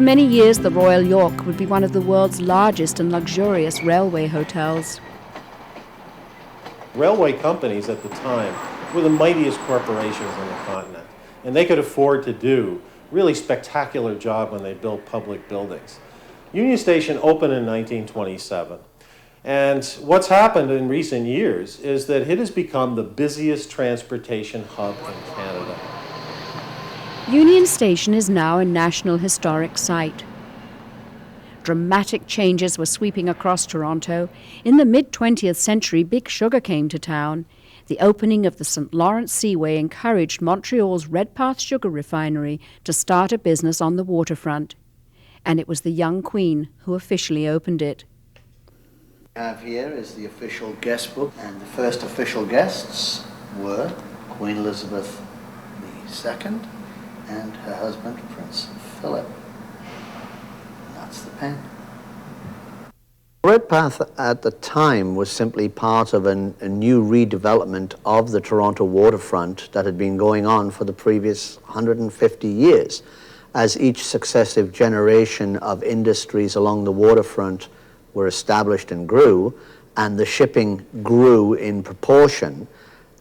For many years, the Royal York would be one of the world's largest and luxurious railway hotels. Railway companies at the time were the mightiest corporations on the continent, and they could afford to do really spectacular job when they built public buildings. Union Station opened in 1927, and what's happened in recent years is that it has become the busiest transportation hub in Canada. Union Station is now a National Historic Site. Dramatic changes were sweeping across Toronto. In the mid-20th century, Big Sugar came to town. The opening of the St. Lawrence Seaway encouraged Montreal's Redpath Sugar Refinery to start a business on the waterfront. And it was the young Queen who officially opened it. What we have here is the official guest book, and the first official guests were Queen Elizabeth II and her husband, Prince Philip. And that's the pen. Redpath at the time was simply part of a new redevelopment of the Toronto waterfront that had been going on for the previous 150 years. As each successive generation of industries along the waterfront were established and grew, and the shipping grew in proportion,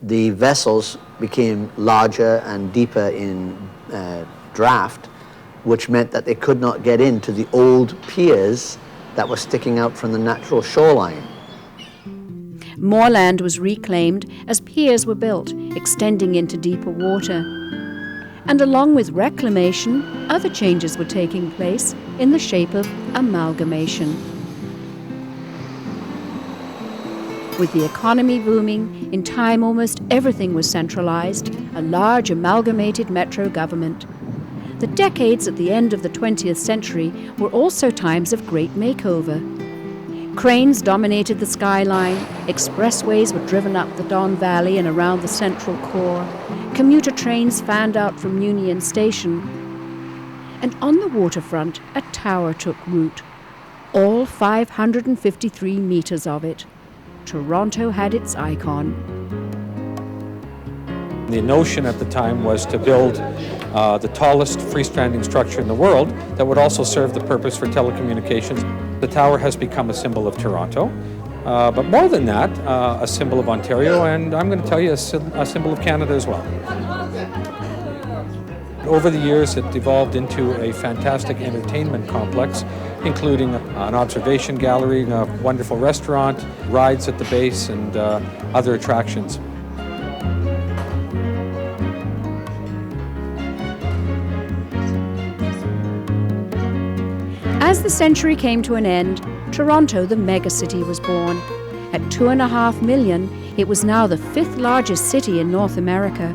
the vessels became larger and deeper in draft, which meant that they could not get into the old piers that were sticking out from the natural shoreline. More land was reclaimed as piers were built, extending into deeper water. And along with reclamation, other changes were taking place in the shape of amalgamation. With the economy booming, in time almost everything was centralized, a large amalgamated metro government. The decades at the end of the 20th century were also times of great makeover. Cranes dominated the skyline, expressways were driven up the Don Valley and around the central core, commuter trains fanned out from Union Station, and on the waterfront a tower took root, all 553 meters of it. Toronto had its icon. The notion at the time was to build the tallest freestanding structure in the world that would also serve the purpose for telecommunications. The tower has become a symbol of Toronto, but more than that, a symbol of Ontario, and I'm going to tell you a symbol of Canada as well. Over the years, it evolved into a fantastic entertainment complex, including an observation gallery, a wonderful restaurant, rides at the base, and other attractions. As the century came to an end, Toronto, the megacity, was born. At 2.5 million, it was now the 5th largest city in North America.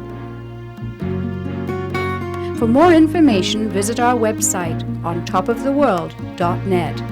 For more information, visit our website on topoftheworld.net.